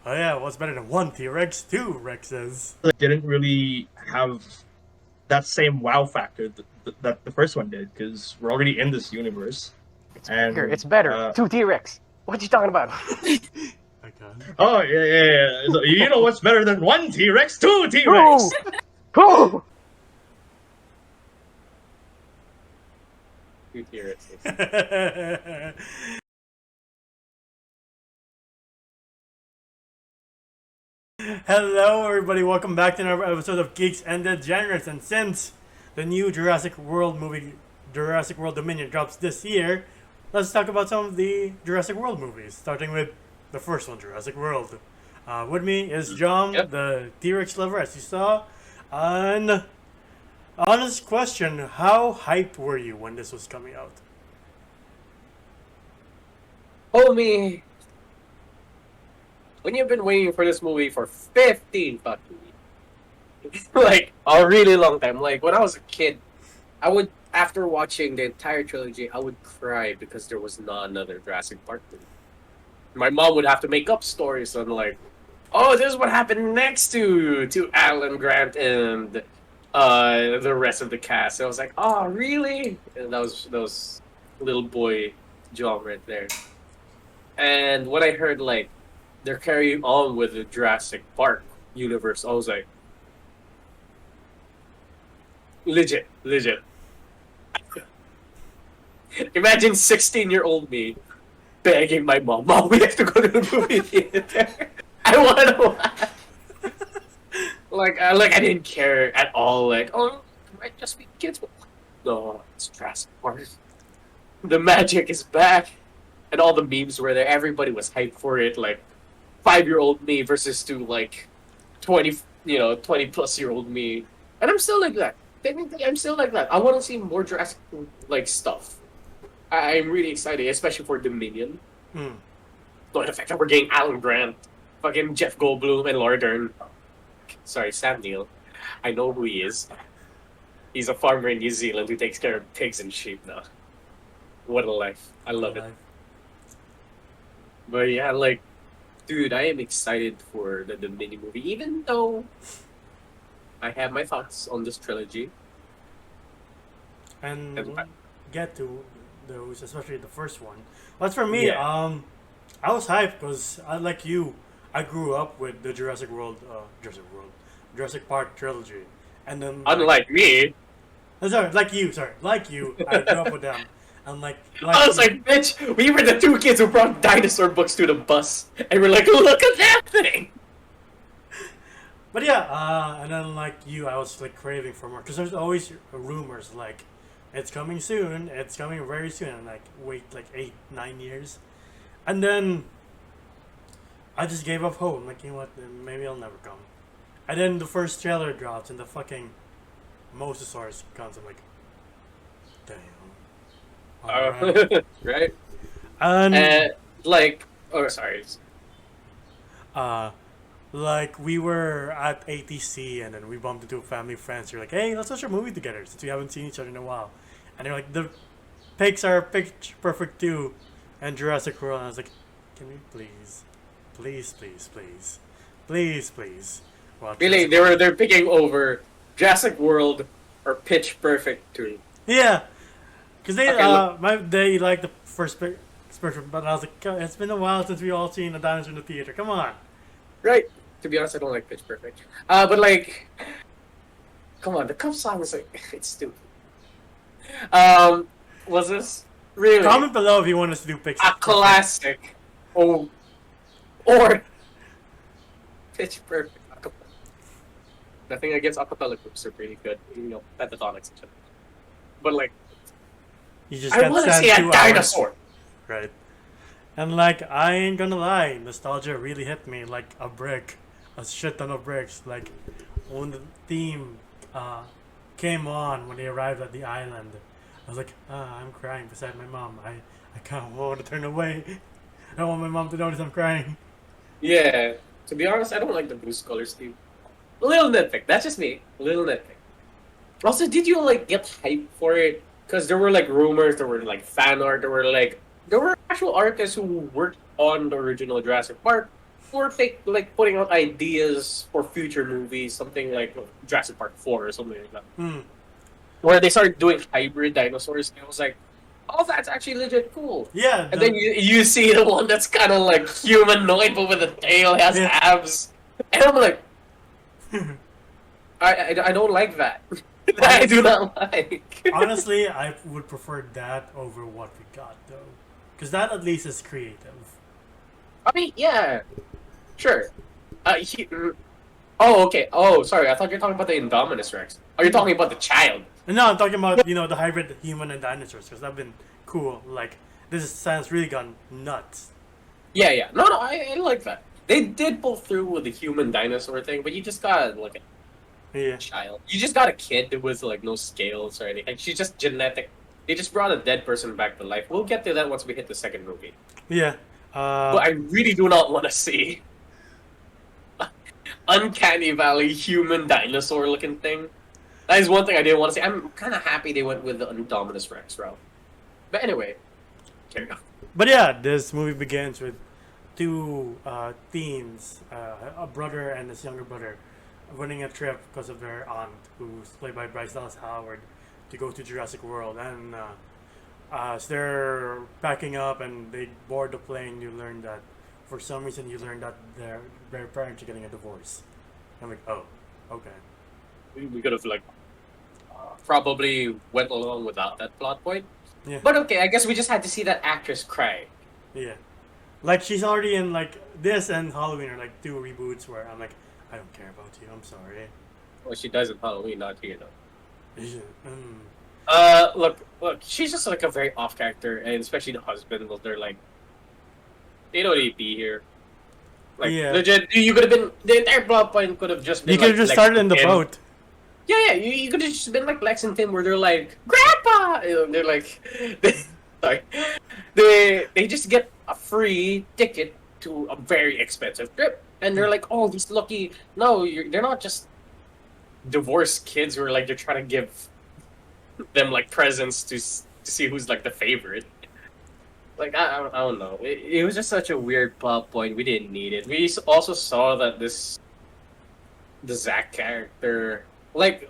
Oh yeah, what's better than one T-Rex? Two Rexes. It didn't really have that same wow factor that the first one did because we're already in this universe. It's bigger. And It's better. Two T-Rex. What you talking about? Okay. oh yeah. So, you know what's better than one T-Rex? Two T-Rex. Two. Two T-Rexes. Hello, everybody. Welcome back to another episode of Geeks and Degenerates. And since the new Jurassic World movie, Jurassic World Dominion, drops this year, let's talk about some of the Jurassic World movies. Starting with the first one, Jurassic World. With me is John, the T-Rex lover, as you saw. And honest question: how hyped were you when this was coming out? Homie, when you've been waiting for this movie for 15 fucking years, like a really long time. Like when I was a kid, I would, after watching the entire trilogy, I would cry because there was not another Jurassic Park movie. My mom would have to make up stories on like, oh, this is what happened next to Alan Grant and the rest of the cast. I was like, oh, really? And that was little boy John right there. And when I heard like they're carrying on with the Jurassic Park universe, I was like, legit. Imagine 16-year-old me begging my mom, we have to go to the movie theater. I want to watch. I didn't care at all. Like, oh, it might just be kids. No, it's Jurassic Park. The magic is back. And all the memes were there. Everybody was hyped for it. Like, 5-year-old me versus to like 20 plus year old me. And I'm still like that. Technically, I'm still like that. I want to see more Jurassic like stuff. I'm really excited, especially for Dominion. But the fact that we're getting Alan Grant, fucking Jeff Goldblum, and Laura Dern. Sorry, Sam Neill. I know who he is. He's a farmer in New Zealand who takes care of pigs and sheep now. What a life. I love it. But yeah, like, dude, I am excited for the Dominion movie, even though I have my thoughts on this trilogy. And we'll get to those, especially the first one. But for me, I was hyped because, like you, I grew up with the Jurassic Park trilogy, and then unlike me, like you, I grew up with them. And I was like, bitch, we were the two kids who brought dinosaur books to the bus, and we're like, look at that thing. But yeah, and then like you, I was like craving for more because there's always rumors like, it's coming soon, it's coming very soon, and like wait like 8-9 years, and then I just gave up hope. I'm like, you know what, maybe it'll never come. And then the first trailer drops and the fucking Mosasaurus comes. I'm like, damn. Right? And like, oh, sorry. Like we were at ATC and then we bumped into family friends. You're like, hey, let's watch a movie together since we haven't seen each other in a while. And they're like, the Pixar Pitch Perfect 2 and Jurassic World. And I was like, can we please watch Really, this? they're picking over Jurassic World or Pitch Perfect 2. Yeah. Because they like the first Perfect, but I was like, it's been a while since we all seen a dinosaur in the theater. Come on. Right. To be honest, I don't like Pitch Perfect. But like, come on, the Cup song is like, it's stupid. Was this really Comment below if you want us to do Pixar. a classic? Or Pitch Perfect. Nothing against acapella groups are pretty good, pentatonics and shit. But like, You just I can't want to stand see a 2 hours. dinosaur. Right. And like, I ain't gonna lie, nostalgia really hit me like a brick. A shit ton of bricks. Like, when the theme came on when they arrived at the island, I was like, I'm crying beside my mom. I can't want to turn away. I don't want my mom to notice I'm crying. Yeah. To be honest, I don't like the blue color scheme. A little nitpick. That's just me. A little nitpick. Also, did you like get hyped for it? Because there were like rumors, there were like fan art, there were actual artists who worked on the original Jurassic Park before they like putting out ideas for future movies, something like Jurassic Park 4 or something like that, Hmm. where they started doing hybrid dinosaurs, and I was like, oh, that's actually legit cool. Yeah. And then you see the one that's kind of like humanoid, but with a tail, has Yeah. abs, and I'm like, I don't like that. I do not like. Honestly, I would prefer that over what we got though, because that at least is creative. I mean, yeah, sure. Oh, okay. Oh, sorry. I thought you were talking about the Indominus Rex. Oh, you're talking about the child. No, I'm talking about the hybrid human and dinosaurs because that'd been cool. Like this sounds really gone nuts. Yeah, yeah. No, no. I like that. They did pull through with the human dinosaur thing, but you just got like Yeah. a child. You just got a kid with like no scales or anything. She's just genetic. They just brought a dead person back to life. We'll get to that once we hit the second movie. Yeah. But I really do not want to see Uncanny Valley human dinosaur looking thing. That is one thing I didn't want to see. I'm kind of happy they went with the Indominus Rex route. But anyway, carry on. But yeah, this movie begins with two teens, a brother and his younger brother, running a trip because of their aunt, who's played by Bryce Dallas Howard, to go to Jurassic World. And as they're packing up and they board the plane, you learn that for some reason that their parents are getting a divorce. I'm like, oh, okay. We could have like probably went along without that plot point. Yeah. But okay, I guess we just had to see that actress cry. Yeah. Like she's already in like this and Halloween are like two reboots where I'm like, I don't care about you. I'm sorry. Well, she does in Halloween, not here though. Is it? Look, she's just like a very off character, and especially the husband. Well, they're like, they don't need to be here. Like, Yeah. legit, you could have been the entire plot point could have just been. You could have like, just Lex started in and the Tim. boat. Yeah, you could have just been like Lex and Tim, where they're like, Grandpa. They're like, sorry, they just get a free ticket to a very expensive trip, and they're like, oh, these lucky. No, they're not just divorced kids who are like they're trying to give them like presents to see who's like the favorite. Like I don't know. It was just such a weird plot point. We didn't need it. We also saw that the Zach character, like,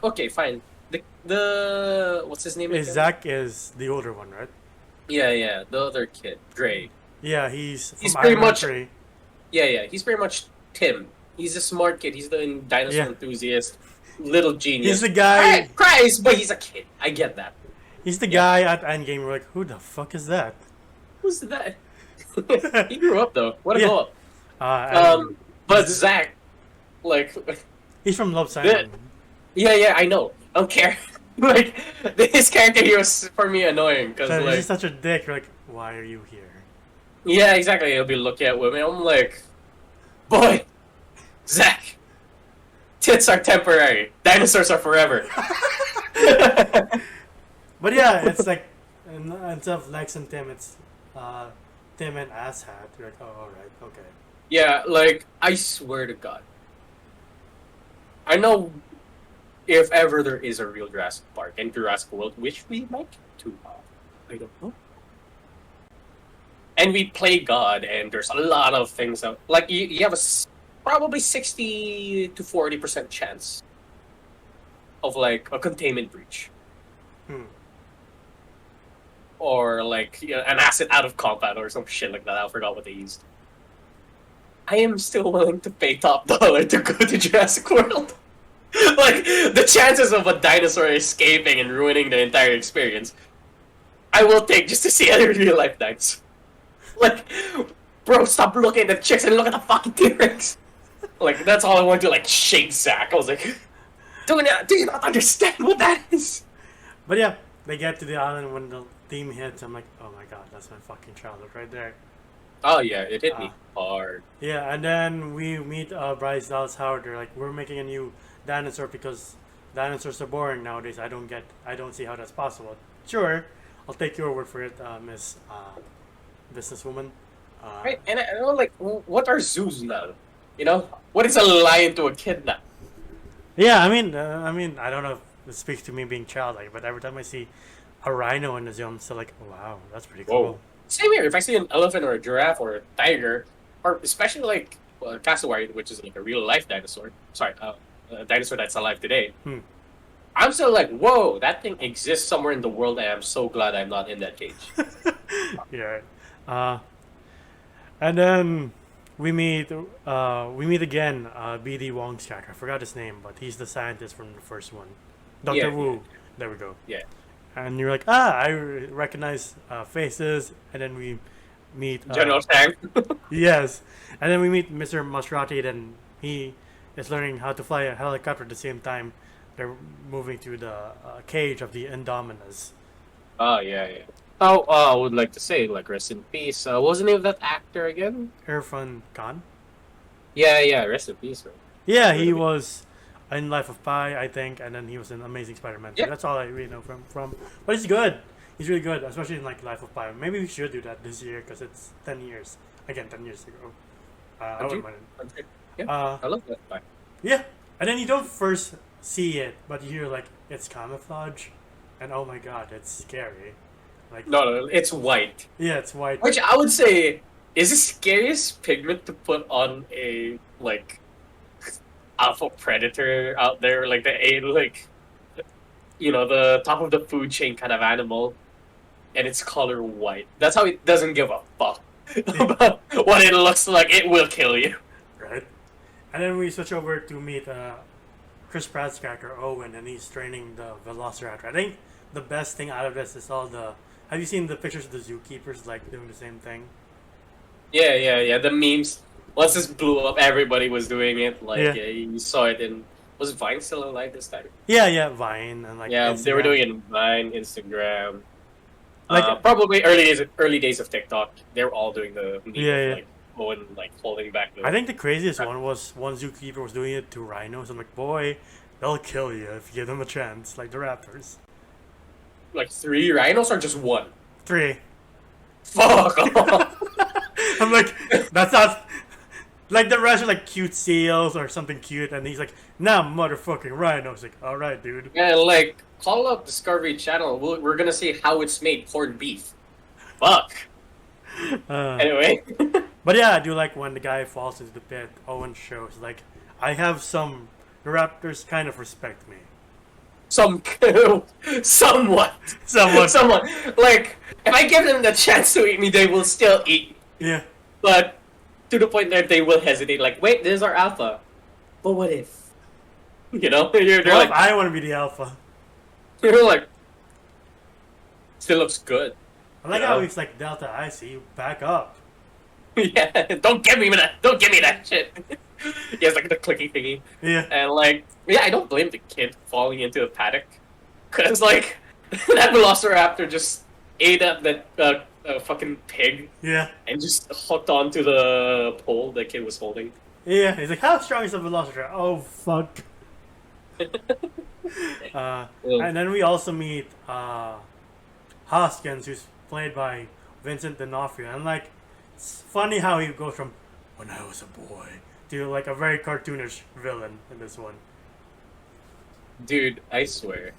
okay, fine. The what's his name? Again? Zach is the older one, right? Yeah, the other kid, Dre. Yeah, he's from He's pretty Iron Man much- 3. Yeah, he's pretty much Tim. He's a smart kid. He's the dinosaur Yeah. enthusiast, little genius. He's the guy. Cries, but he's a kid. I get that. He's the guy at Endgame. We're like, who the fuck is that? Who's that? He grew up though. What a Yeah. grow up. And But is it- Zach, like, he's from Love Simon. yeah, I know. I don't care. Like, his character here was for me annoying because So like, he's such a dick. You're like, why are you here? yeah, exactly. He'll be looking at women. I'm like, boy, Zach, tits are temporary. Dinosaurs are forever. But yeah, it's like instead of Lex and Tim, it's Tim and Asshat. You're like, oh, all right, okay. Yeah, like, I swear to God. I know if ever there is a real Jurassic Park and Jurassic World, which we might get to, I don't know. And we play God, and there's a lot of things out. Like, you have probably 60 to 40% chance of, like, a containment breach. Hmm. Or, like, an asset out of combat or some shit like that. I forgot what they used. I am still willing to pay top dollar to go to Jurassic World. Like, the chances of a dinosaur escaping and ruining the entire experience, I will take just to see other real life dinosaurs. Like, bro, stop looking at the chicks and look at the fucking T-Rex. Like, that's all I want to, like, shake Zach. I was like, do you not understand what that is? But yeah, they get to the island when the theme hits. I'm like, oh my god, that's my fucking childhood right there. Oh, yeah, it hit me hard. Yeah, and then we meet Bryce Dallas Howard. They're like, we're making a new dinosaur because dinosaurs are boring nowadays. I don't see how that's possible. Sure, I'll take your word for it, Miss businesswoman. Right, and I don't like, what are zoos now? You know? What is a lion to a kid now? Yeah, I mean, I don't know if it speaks to me being childlike, but every time I see a rhino in the zoo, I'm still like, wow, that's pretty cool. Whoa. Same here. If I see an elephant or a giraffe or a tiger, or especially like cassowary, which is like a real life dinosaur. Sorry, a dinosaur that's alive today. Hmm. I'm still like, whoa, that thing exists somewhere in the world, and I'm so glad I'm not in that cage. Yeah. And then we meet again BD Wong's character. I forgot his name, but he's the scientist from the first one. Dr. Yeah, Wu. yeah. There we go. Yeah. And you're like, I recognize faces. And then we meet General Tang. Yes. And then we meet Mr. Masrani. Then he is learning how to fly a helicopter at the same time they're moving to the cage of the Indominus. Oh yeah, yeah. Oh, I would like to say, like, rest in peace. What was the name of that actor again? Irfan Khan. Yeah, yeah, rest in peace, right? Yeah, he was in Life of Pi, I think, and then he was in Amazing Spider-Man. Yeah. That's all I really know from. But he's good. He's really good, especially in like Life of Pi. Maybe we should do that this year because it's 10 years. Again, 10 years ago. I wouldn't mind it. Yeah, I love that guy. Yeah, and then you don't first see it, but you hear like it's camouflage, and oh my god, it's scary. Like No, it's white. yeah, it's white. Which I would say is the scariest pigment to put on a like alpha predator out there, like the top of the food chain kind of animal, and it's color white. That's how it doesn't give a fuck about what it looks like. It will kill you. Right. And then we switch over to meet Chris Pratt's character Owen, and he's training the Velociraptor. I think the best thing out of this is all the. Have you seen the pictures of the zookeepers like doing the same thing? Yeah. The memes. Once this blew up, everybody was doing it. Like Yeah. you saw it in. Was Vine still alive this time? Yeah, Vine and like. Yeah, they were Instagram. doing it in Vine, Instagram. Like- Probably early days of TikTok. They were all doing the meme Yeah, of, yeah. like Owen like holding back the. I think the craziest one was one zookeeper was doing it to rhinos. I'm like, boy, they'll kill you if you give them a chance, like the raptors. like 3 rhinos or just 1. 3. Fuck off. I'm like, that's not. Like the rest are like cute seals or something cute, and he's like, nah, motherfucking rhinos. Like, all right, dude. Yeah, like call up Discovery Channel. We're gonna see how it's made corned beef. Fuck. Anyway. But yeah, I do like when the guy falls into the pit. Owen shows like, I have some. The raptors kind of respect me. Somewhat. Somewhat. Like, if I give them the chance to eat me, they will still eat. Yeah. But to the point that they will hesitate. Like, wait, this is our alpha. But what if? You know, they're Well, like, I want to be the alpha. you're like, still looks good. I like Yeah. how he's like, Delta, I see you. Back up. Yeah, don't give me that. Don't give me that shit. He has like the clicky thingy, Yeah. and like, yeah, I don't blame the kid falling into a paddock, cause like that Velociraptor just ate up that fucking pig Yeah. and just hooked onto the pole the kid was holding. Yeah. He's like, how strong is the Velociraptor? Oh, fuck. And then we also meet Hoskins, who's played by Vincent D'Onofrio. And like, it's funny how he goes from when I was a boy to like a very cartoonish villain in this one. Dude, I swear,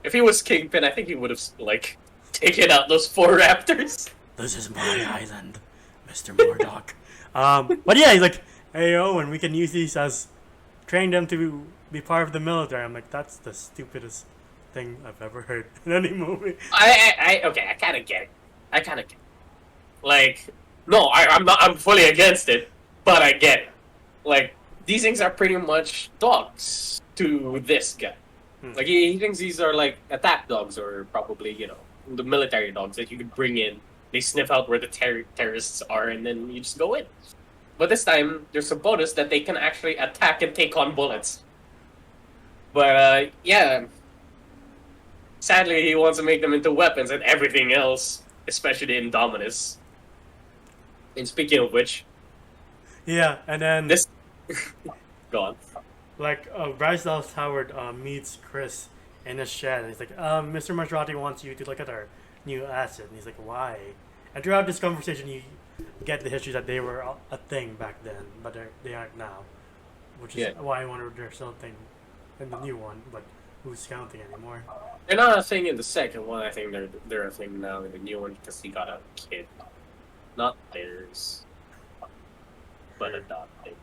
if he was Kingpin, I think he would have like taken out those 4 raptors. This is my island, Mr. Murdoch. But yeah, he's like, hey Owen, we can use these as train them to be part of the military. I'm like, that's the stupidest thing I've ever heard in any movie. Okay, I kind of get it. Like, no, I'm fully against it, but I get it. Like, these things are pretty much dogs to this guy. Like, he thinks these are like attack dogs, or probably, the military dogs that you could bring in. They sniff out where the terrorists are, and then you just go in. But this time, there's a bonus that they can actually attack and take on bullets. But, yeah. Sadly, he wants to make them into weapons and everything else, especially the Indominus. And speaking of which, Yeah, and then this... Go on. like Bryce Dallas Howard meets Chris in a shed, and he's like, Mr. Maserati wants you to look at our new asset. And he's like, why? And throughout this conversation, you get the history that they were a thing back then, but they aren't now. Which is why I wonder if they're still a thing in the new one, but who's counting anymore? They're not a thing in the second one. I think they're a thing now in the new one because he got a kid. Not theirs. but adopting.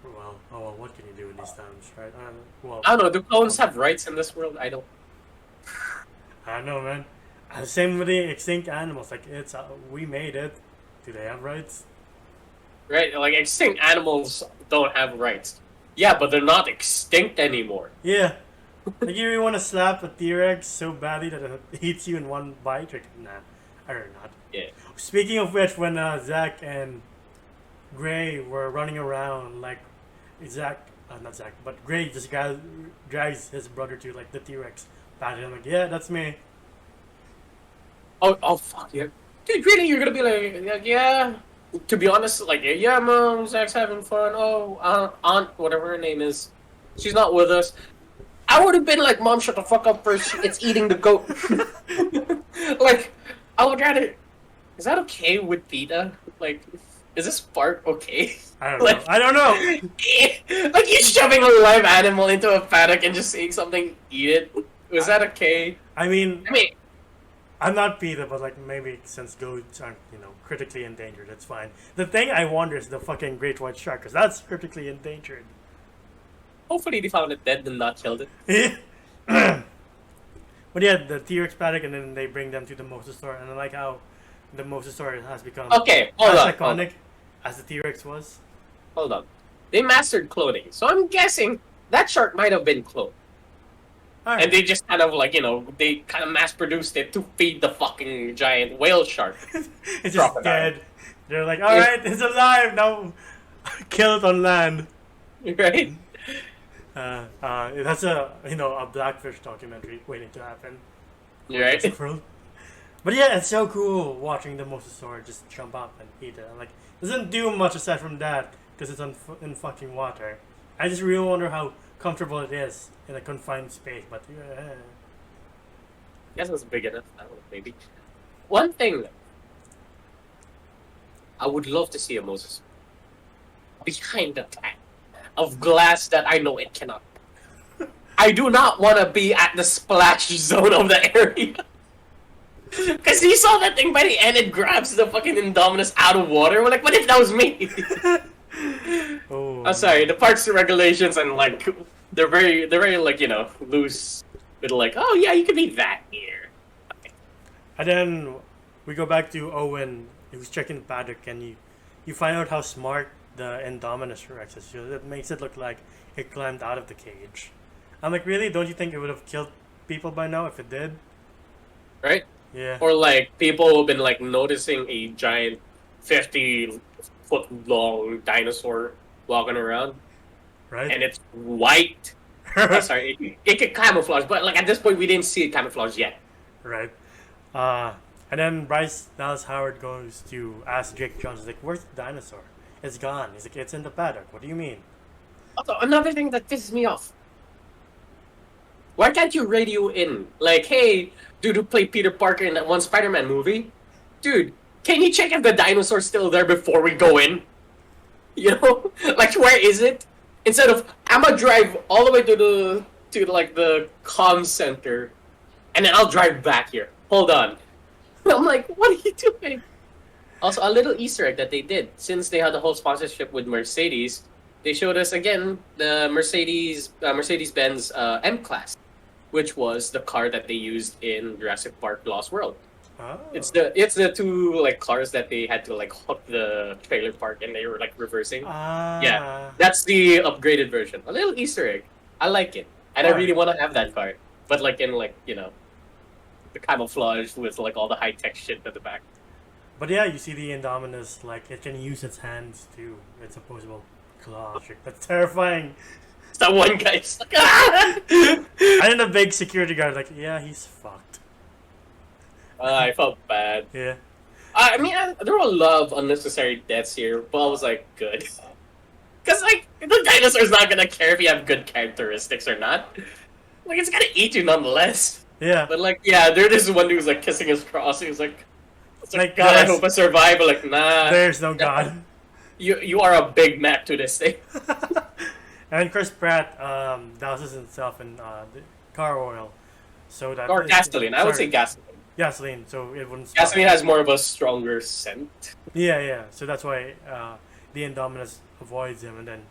Well, oh well, what can you do in these times, right? Well, I don't know. Do clones have rights in this world? I don't. I don't know, man. Same with the extinct animals. Like it's we made it. Do they have rights? Right? Like extinct animals don't have rights. Yeah, but they're not extinct anymore. Yeah. Like you want to slap a T-Rex so badly that it eats you in one bite? Like, nah, I'd rather not. Yeah. Speaking of which, when Zach and Gray were running around, like not Zach, but Gray just drags his brother to like the T-Rex battle. I'm like, yeah, that's me. Oh, fuck yeah. Dude, really, you're gonna be like, yeah. To be honest, like, yeah, mom, Zach's having fun. Oh, aunt, whatever her name is, she's not with us. I would have been like, mom, shut the fuck up first. It's eating the goat. Like, I would rather. Is that okay with PETA? Like, is this part okay? I don't Like- know. I don't know. Like, you shoving a live animal into a paddock and just seeing something eat it. Was that okay? I mean, I mean, I'm not PETA, but like maybe since goats aren't, critically endangered, it's fine. The thing I wonder is the fucking great white shark, because that's critically endangered. hopefully they found it dead and not killed it. But yeah, the T-Rex paddock, and then they bring them to the mosasaur, and I like how the mosasaur has become Okay, hold as on. iconic as the T-Rex was. Hold on. They mastered cloning, so I'm guessing that shark might have been cloned. Alright. And they just kind of like, they kind of mass produced it to feed the fucking giant whale shark. It's just crocodile. dead. They're like, alright, it's alive, now kill it on land. Right? That's a Blackfish documentary waiting to happen. Right? Jurassic World. But yeah, it's so cool watching the mosasaur just jump up and eat it. Like, it doesn't do much aside from that because it's in fucking water. I just really wonder how comfortable it is in a confined space. But yeah, Guess it's big enough. I don't know, maybe. One thing, I would love to see a Moses behind the tank of glass that I know it cannot. I do not want to be at the splash zone of the area. Because you saw that thing by the end, it grabs the fucking Indominus out of water. We're like, what if that was me? oh, I'm sorry, the parks and regulations and like they're very like loose with like, oh yeah, you can be that here. And then we go back to Owen, who's checking the paddock, and you find out how smart the Indominus Rex is. So it makes it look like it climbed out of the cage. I'm like, really? Don't you think it would have killed people by now if it did? Right? Yeah. Or like people have been like noticing a giant 50-foot long dinosaur walking around, Right? and it's white. Oh, sorry, it could camouflage, but like at this point we didn't see it camouflage yet. Right. And then Bryce Dallas Howard goes to ask Jake Johnson, like, where's the dinosaur? It's gone. He's like, it's in the paddock. What do you mean? Also, another thing that pisses me off. Why can't you radio in? Like, hey, dude who played Peter Parker in that one Spider-Man movie? Dude, can you check if the dinosaur's still there before we go in? You know? Like, where is it? Instead of, I'm gonna drive all the way to the comm center, and then I'll drive back here. Hold on. I'm like, what are you doing? Also, a little Easter egg that they did. Since they had the whole sponsorship with Mercedes, they showed us again the Mercedes-Benz M-Class, which was the car that they used in Jurassic Park Lost World. Oh. It's the two like cars that they had to like hook the trailer park and they were like reversing. Ah. Yeah, that's the upgraded version. A little Easter egg. I like it, and I really want to have that car, but like in like the camouflage with like all the high tech shit at the back. But yeah, you see the Indominus, like, it can use its hands too. Its opposable claws. That's terrifying. It's that one guy's like, ah! And then the big security guard, like, yeah, he's fucked. I felt bad. Yeah. I mean, there were a lot of unnecessary deaths here, but I was like, good. Because, like, the dinosaur's not gonna care if you have good characteristics or not. Like, it's gonna eat you nonetheless. Yeah. But, like, yeah, there's this one dude's, like, kissing his cross. He was like, Like, God, I yes. hope I survive. But, like, nah. There's no god. You are a Big Mac to this thing. And Chris Pratt douses himself in the car oil. So that Or gasoline. I would say gasoline. gasoline, so it wouldn't spark. Gasoline has more of a stronger scent. Yeah. So that's why the Indominus avoids him, and then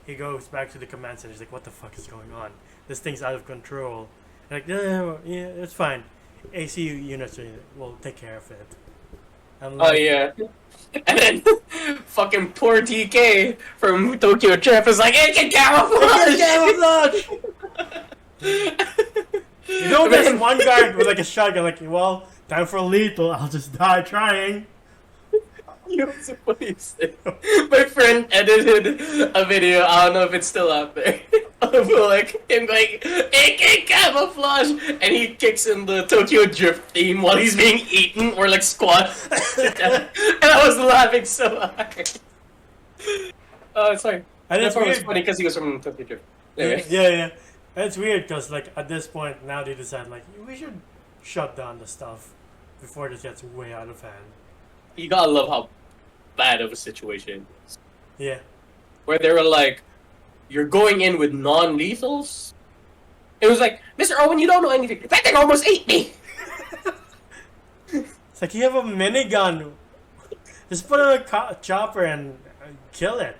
he goes back to the command center. He's like, "What the fuck is going on? This thing's out of control." And like, no, yeah, it's fine. AC units will take care of it. I'm Oh like, yeah. And then fucking poor TK from Tokyo Trip is like, it can camouflage! You know, there's one guy with like a shotgun, like, well, time for lethal. I'll just die trying. You know what's the funniest thing? My friend edited a video, I don't know if it's still out there, of like him going, it can camouflage! And he kicks in the Tokyo Drift theme while he's being eaten or like squashed. And I was laughing so hard. Oh, sorry. And That it's part was weird. funny because he was from Tokyo Drift. Anyway. Yeah. And it's weird because, like, at this point, now they decide, like, we should shut down the stuff before this gets way out of hand. You gotta love how bad of a situation it is. Yeah. Where they were like, you're going in with non-lethals? It was like, Mr. Owen, you don't know anything. That thing almost ate me! It's like, you have a minigun. Just put on a chopper and kill it.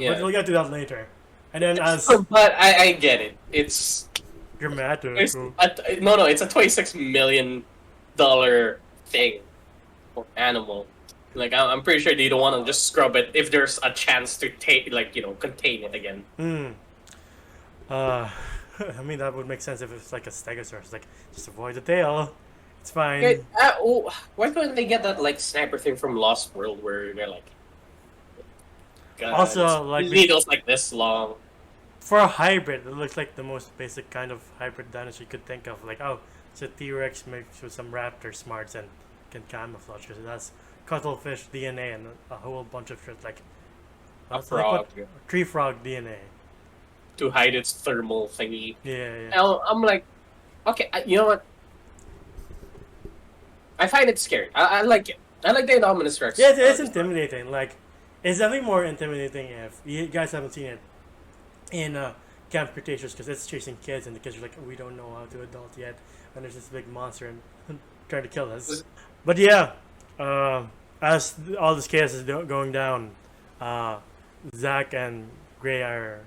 Yeah. But we'll get to that later. And then as But I get it. It's... dramatic. it's no, it's a $26 million thing. Or animal. Like, I'm pretty sure they don't want to just scrub it if there's a chance to take, like, contain it again. I mean, that would make sense if it's like a stegosaurus. Like, just avoid the tail. It's fine. Okay, why couldn't they get that, like, sniper thing from Lost World where they're like... God, Also, like, needles like this long. for a hybrid, it looks like the most basic kind of hybrid dinosaur you could think of. Like, oh, it's a T-Rex mixed with some raptor smarts and can camouflage because it has cuttlefish DNA and a whole bunch of shit like A what's it, like, frog. tree frog DNA. To hide its thermal thingy. Yeah. And I'm like, okay, you know what? I find it scary. I like it. I like the Indominus Rex. Yeah, it's intimidating. Like, it's definitely more intimidating if you guys haven't seen it in Camp Cretaceous because it's chasing kids and the kids are like, we don't know how to adult yet, and there's this big monster and trying to kill us. But yeah, as all this chaos is going down, Zach and Gray are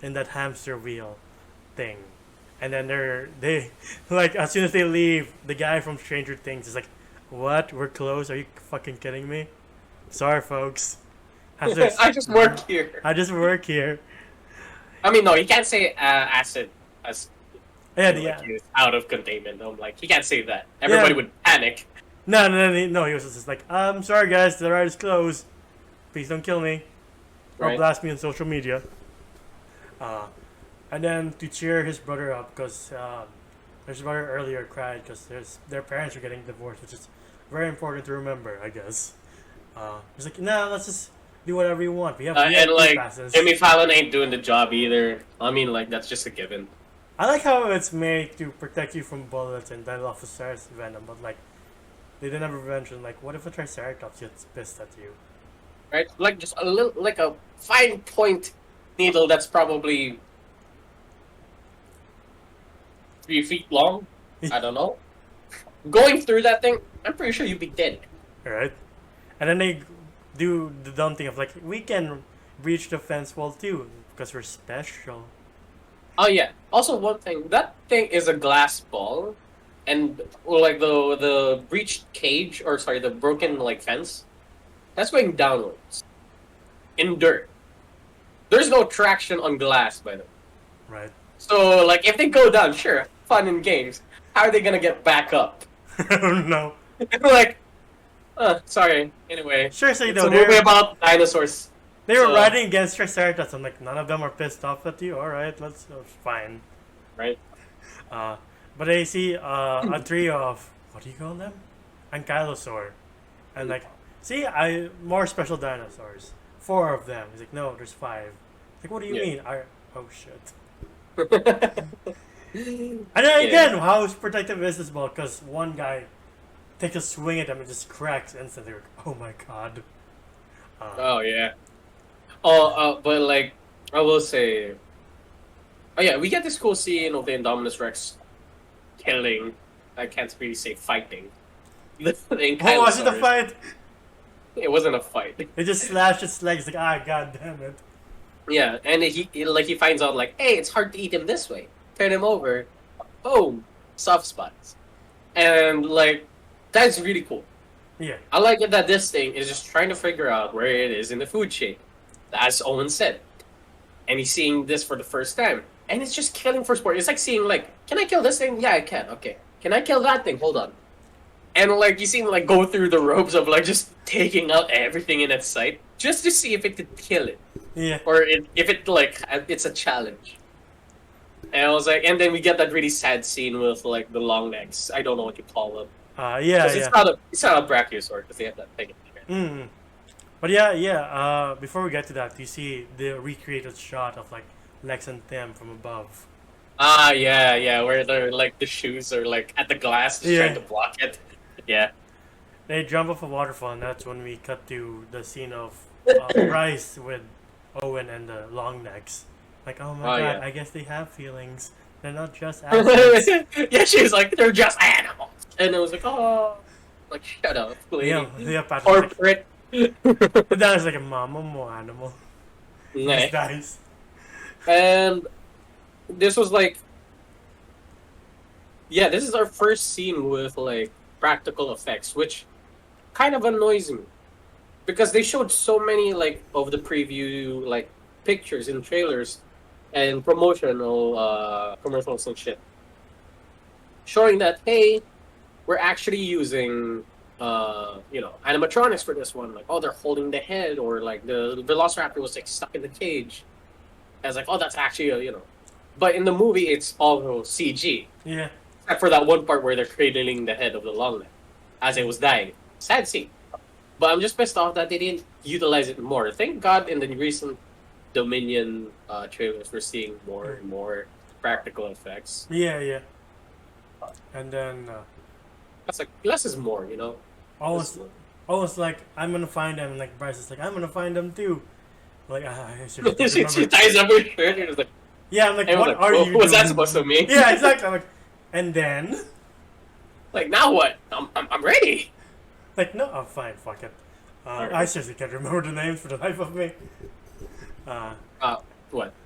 in that hamster wheel thing, and then they like as soon as they leave, the guy from Stranger Things is like, "What? We're closed? Are you fucking kidding me? Sorry, folks. I just work here. I just work here." I mean, no, he can't say acid as Yeah, like, he's out of containment. I'm like, he can't say that. Everybody would panic. No. He was just like, sorry guys, the ride is closed. Please don't kill me, or Right. blast me on social media. And then to cheer his brother up, because his brother earlier cried because their parents are getting divorced, which is very important to remember, I guess. He's like, nah, let's just do whatever you want. We have And like, passes. Jimmy Fallon ain't doing the job either. I mean, like, that's just a given. I like how it's made to protect you from bullets and Dilophosaurus venom, but like, they didn't ever mention like, what if a Triceratops gets pissed at you? Right? Like, just a little, like a fine point needle that's probably 3 feet long. I don't know. Going through that thing, I'm pretty sure you'd be dead. Right? And then they do the dumb thing of like, we can breach the fence wall too because we're special. Oh yeah. Also, one thing, that thing is a glass ball, and well, like the breached cage, or sorry, the broken like fence, that's going downwards in dirt. There's no traction on glass, by the way. Right? So like, if they go down, sure, fun and games. How are they gonna get back up? I don't know. Like, sorry. Anyway, Seriously it's though, a movie they about dinosaurs. were so- riding against Triceratops. I'm like, none of them are pissed off at you. Alright, let's fine. Right? But I see a trio of, what do you call them? Ankylosaur. And like, see, more special dinosaurs. 4 of them. He's like, no, there's 5. Like, what do you Yeah. mean? Oh shit. And then again, how protective is this ball? Because one guy takes a swing at him and just cracks instantly. Like, oh my god. Oh yeah. But like, I will say, oh yeah, we get this cool scene of the Indominus Rex killing. I can't really say fighting. The Oh, was it the Ankylosaurus. fight? It wasn't a fight. It just slashed its legs like, ah, god damn it. Yeah, and he finds out like, hey, it's hard to eat him this way. Turn him over. Boom, soft spots, and like that's really cool. Yeah. I like it that this thing is just trying to figure out where it is in the food chain, as Owen said, and he's seeing this for the first time, and it's just killing for sport. It's like seeing like, can I kill this thing? Yeah, I can. Okay, can I kill that thing? Hold on. And like you see him like go through the ropes of like just taking out everything in its sight just to see if it could kill it. Yeah. Or if it like it's a challenge. And I was like, and then we get that really sad scene with like the long necks. I don't know what you call them. Yeah. It's not a brachiosaur because they have that thing. Mm. But yeah. Before we get to that, you see the recreated shot of like Lex and Tim from above. Ah, yeah, where they're like the shoes are like at the glass, just trying to block it. Yeah. They jump off a waterfall, and that's when we cut to the scene of Bryce with Owen and the long necks. Like, oh my god, yeah. I guess they have feelings. They're not just animals. Yeah, she was like, they're just animals. And it was like, oh, like, shut up, please. Yeah, Patrick. Corporate. That was like a mama mo animal. Nice. Nice. And this was like, yeah, this is our first scene with like practical effects, which kind of annoys me because they showed so many like of the preview like pictures and trailers and promotional commercials and shit showing that, hey, we're actually using animatronics for this one. Like, oh, they're holding the head, or like the velociraptor was like stuck in the cage. I was like, oh, that's actually but in the movie it's all CG. Yeah. Except for that one part where they're cradling the head of the long neck as it was dying. Sad scene. But I'm just pissed off that they didn't utilize it more. Thank God in the recent Dominion trailers we're seeing more and more practical effects. Yeah. And then That's like less is more, almost like I'm gonna find them, and like Bryce is like, I'm gonna find them too. Like I should she ties up her shirt and it's like, yeah, I'm like, what are you what's doing? that supposed to mean? Yeah, exactly. I'm like, and then Like, now what? I'm ready. like, no, I'm fine, fuck it. I seriously can't remember the names for the life of me.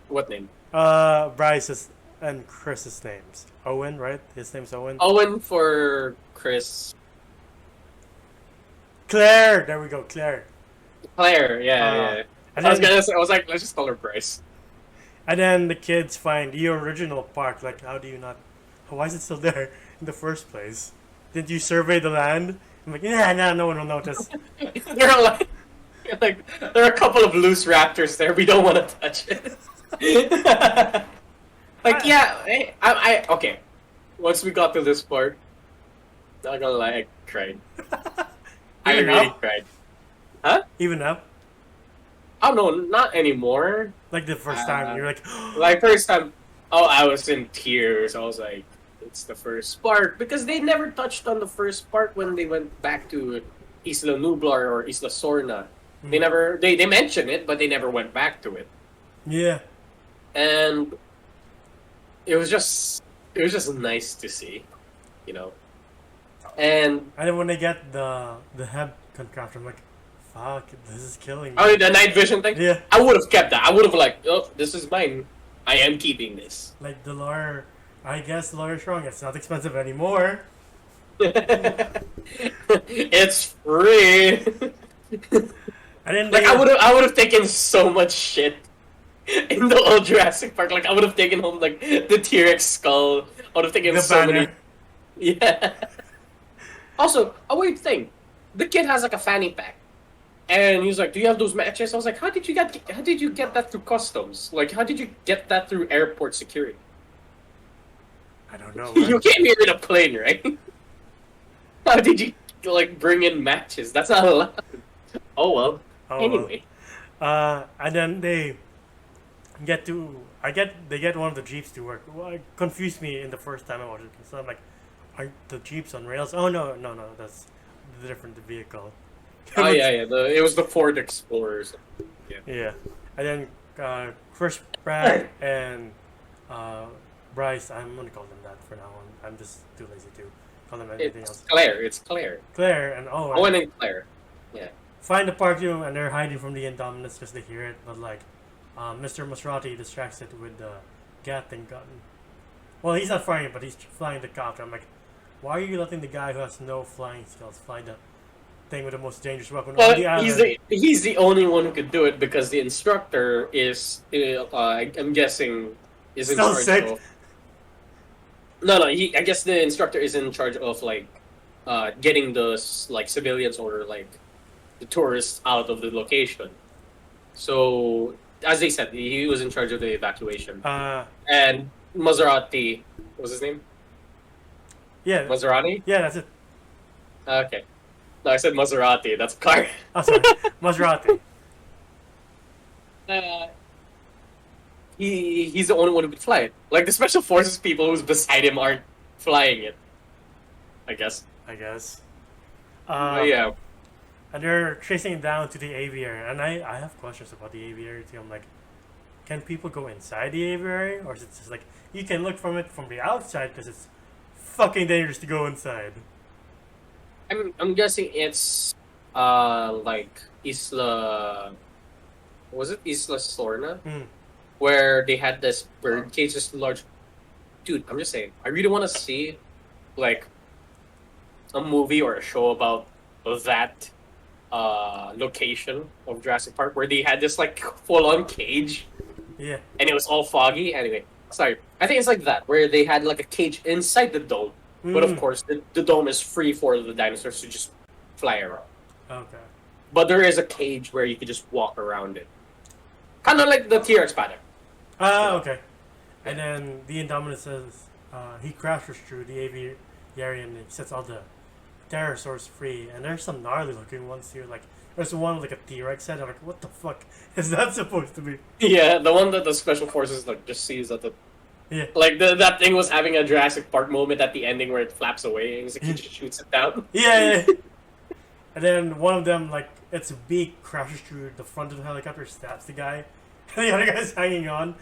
What name? Bryce's and Chris's names. Owen, right? His name's Owen. Owen for Chris. Claire! There we go, Claire. Claire, yeah. And I was then, like, let's just call her Bryce. and then the kids find the original park. Like, how do you not... Why is it still there in the first place? Did you survey the land? I'm like, no one will notice. They're like, there are a couple of loose raptors there. We don't want to touch it. Okay. Once we got to this part, not gonna lie, I cried. I really cried. Huh? Even now? Oh no, not anymore. Like the first time, you're like... Like first time, I was in tears. I was like, it's the first part. Because they never touched on the first part when they went back to Isla Nublar or Isla Sorna. They never, they mentioned it, but they never went back to it. Yeah. And it was just nice to see, And then when they get the head contraption, I'm like, fuck, this is killing me. oh, the night vision thing? Yeah. I would have kept that. I would have like, oh, this is mine. I am keeping this. Like the lawyer, I guess the lawyer's wrong. It's not expensive anymore. It's free. And then Like I would have taken so much shit in the old Jurassic Park. Like I would have taken home like the T-Rex skull. I would have taken the so banner. many. Yeah. Also, a weird thing. The kid has like a fanny pack, and he's like, "Do you have those matches?" I was like, "How did you get that through customs? Like, how did you get that through airport security?" I don't know. You came here in a plane, right? How did you like bring in matches? That's not allowed. Oh well. Anyway. And then they get one of the jeeps to work. Well, it confused me in the first time I watched it. So I'm like, aren't the jeeps on rails? Oh no, that's the different vehicle. Oh yeah. It was the Ford Explorers. Yeah. And then Chris Pratt and Bryce, I'm gonna call them that for now on. I'm just too lazy to call them anything else. Claire. It's Claire. Claire and Owen. Owen and Claire. Yeah. find the park room and they're hiding from the Indominus because they hear it. But like, Mr. Masrani distracts it with the Gatling gun. Well, he's not firing it, but he's flying the copter. I'm like, why are you letting the guy who has no flying skills fly the thing with the most dangerous weapon? Well, on the island? he's the only one who could do it because the instructor is, I'm guessing, is in Still charge sick. of. No. I guess the instructor is in charge of like, getting the like civilians or like the tourists out of the location. So, as they said, he was in charge of the evacuation. And Maserati, what was his name? Yeah. Maserati? Yeah, that's it. Okay. No, I said Maserati. That's a car. Oh, sorry. Maserati. He's the only one who could fly it. Like the special forces people who's beside him aren't flying it. I guess. Yeah. And they're chasing it down to the aviary. And I have questions about the aviary too. I'm like, can people go inside the aviary? Or is it just like, you can look from it from the outside because it's fucking dangerous to go inside? I'm guessing it's like Isla, was it Isla Sorna? Where they had this bird cage, this large. Dude, I'm just saying, I really want to see like a movie or a show about that location of Jurassic Park where they had this like full-on cage. Yeah. And it was all foggy. Anyway, sorry. I think it's like that where they had like a cage inside the dome. But of course, the dome is free for the dinosaurs to just fly around. Okay. But there is a cage where you could just walk around it. Kind of like the T-Rex pattern. Okay. And then the Indominus says he crashes through the aviary and he sets all the pterosaurs free. And there's some gnarly looking ones here. Like, there's one with like a T-Rex head. I'm like, what the fuck is that supposed to be? Yeah, the one that the special forces like just sees at the. Yeah. Like that thing was having a Jurassic Park moment at the ending where it flaps away and he just shoots it down. Yeah. And then one of them, like, its beak crashes through the front of the helicopter, stabs the guy. And the other guy's hanging on.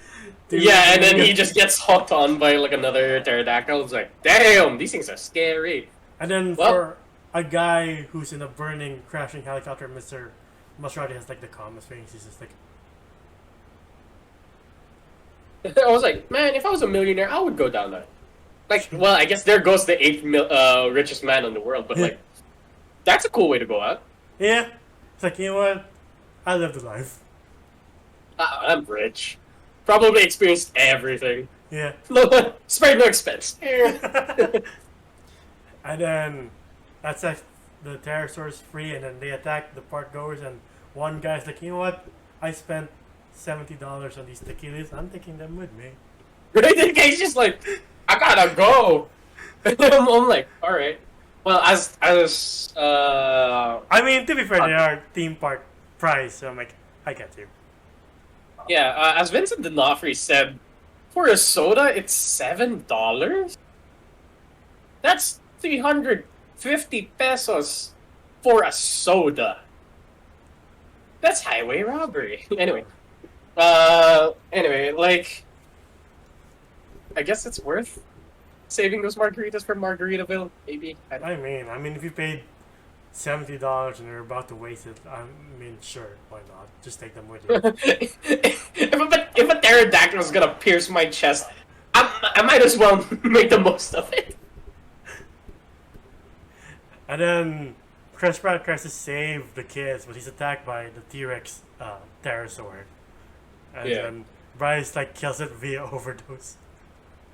Yeah, and then he just gets hooked on by like another pterodactyl. It's like, damn, these things are scary. And then for a guy who's in a burning, crashing helicopter, Mr. Masrani has like the calmest face. He's just like, I was like, man, if I was a millionaire, I would go down there. Like, well, I guess there goes the 8th richest man in the world, but like, that's a cool way to go out. yeah. It's like, you know what? I lived a life. I'm rich. Probably experienced everything. Yeah. Spared no expense. And then that's like the pterosaurs free, and then they attack the park goers, and one guy's like, you know what? I spent $70 on these tequilas. I'm taking them with me. Right? The guy's just like, I gotta go. I'm like, all right. Well, as I mean, to be fair, they are theme park price, so I'm like, I get you. yeah, as Vincent D'Onofrio said, for a soda, it's $7. That's 350 pesos for a soda. That's highway robbery. Anyway, like, I guess it's worth saving those margaritas from Margaritaville, maybe. I mean, if you paid $70 and you're about to waste it, I mean, sure, why not? Just take them with you. if a pterodactyl is gonna pierce my chest, I might as well make the most of it. And then Chris Pratt tries to save the kids, but he's attacked by the T-Rex pterosaur. And then Bryce like kills it via overdose.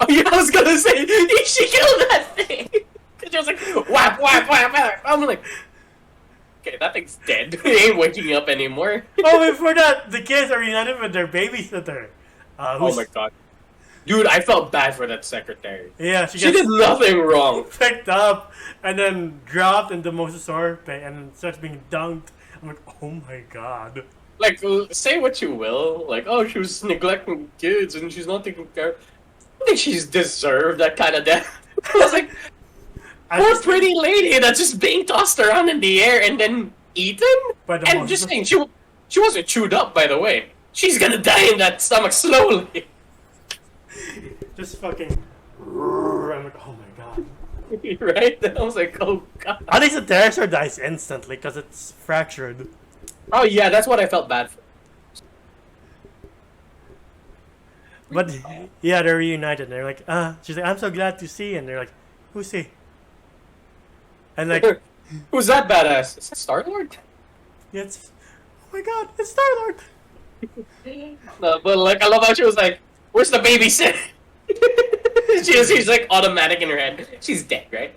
Oh yeah, I was gonna say she killed that thing. She was like whap whap whap whap. I'm like, okay, that thing's dead. He ain't waking up anymore. Oh, before that, the kids are reunited with their babysitter. Oh my god, dude, I felt bad for that secretary. Yeah, She did nothing wrong. picked up and then dropped into Mosasaur pit and then starts being dunked. I'm like, oh my god. Like, say what you will, like, oh, she was neglecting kids and she's not taking care. I think she's deserved that kind of death. I was like, poor pretty lady that's just being tossed around in the air and then eaten? And just saying, she wasn't chewed up, by the way. She's gonna die in that stomach slowly. Just fucking. I'm like, oh my god. Right? I was like, oh god. At least the pterosaur dies instantly because it's fractured. Oh yeah, that's what I felt bad for. But yeah, they're reunited. And they're like, she's like, I'm so glad to see. And they're like, who's he? And like, Who's that badass? Is that Star Lord? it's, oh my god, it's Star Lord. No, but like I love how she was like, "Where's the babysitter?" she's like automatic in her head. She's dead, right?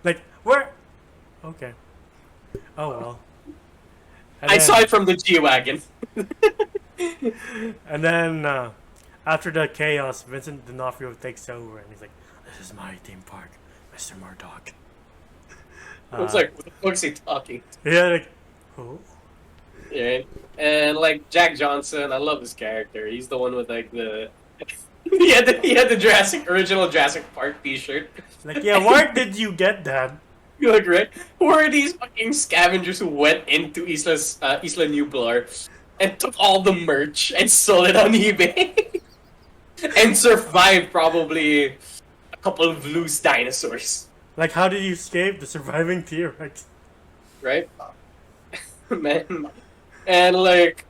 Like, where? Okay. Oh well. And I then- saw it from the G-Wagon. And then after the chaos, Vincent D'Onofrio takes over and he's like, "This is my theme park, Mr. Murdoch." I was like, what the fuck is he talking? Yeah, like, who? Yeah. And like Jack Johnson, I love his character. He's the one with like the he had the original Jurassic Park T-shirt. Like, yeah, where did you get that? You're like, right? Who are these fucking scavengers who went into Isla Nublar and took all the merch and sold it on eBay and survived probably a couple of loose dinosaurs, Like, how did you escape the surviving T-Rex? right? Man, and like,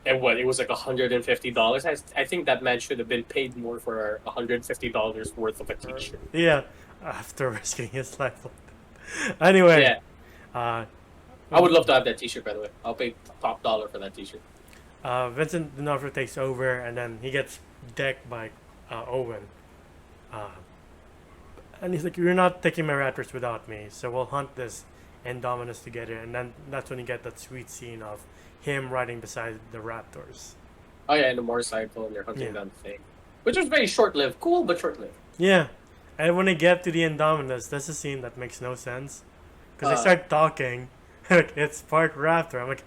and what? It was like $150. I think that man should have been paid more for $150 worth of a T-shirt. Yeah, after risking his life. Anyway, Yeah, uh, I would love to have that T-shirt. By the way, I'll pay top dollar for that T-shirt. Vincent D'Onofrio takes over, and then he gets decked by Owen. And he's like, "You're not taking my raptors without me, so we'll hunt this Indominus together." And then that's when you get that sweet scene of him riding beside the raptors. Oh yeah, and the motorcycle, and they're hunting Yeah. down the thing, which was very short-lived. Cool, but short-lived. Yeah, and when they get to the Indominus, that's a scene that makes no sense. Because they Uh. start talking, like, it's part raptor. I'm like,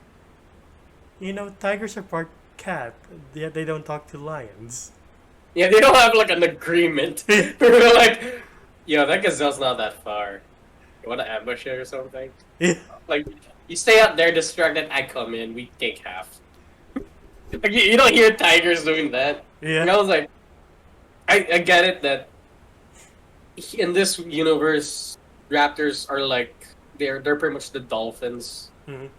tigers are part cat, yet they don't talk to lions. Yeah, they don't have like an agreement. They're like, yo, that gazelle's not that far. You want to ambush it or something? Yeah. Like, you stay out there distracted, I come in, we take half. Like, you don't hear tigers doing that. Yeah. And I was like, I get it that in this universe, raptors are like, they're pretty much the dolphins Mhm.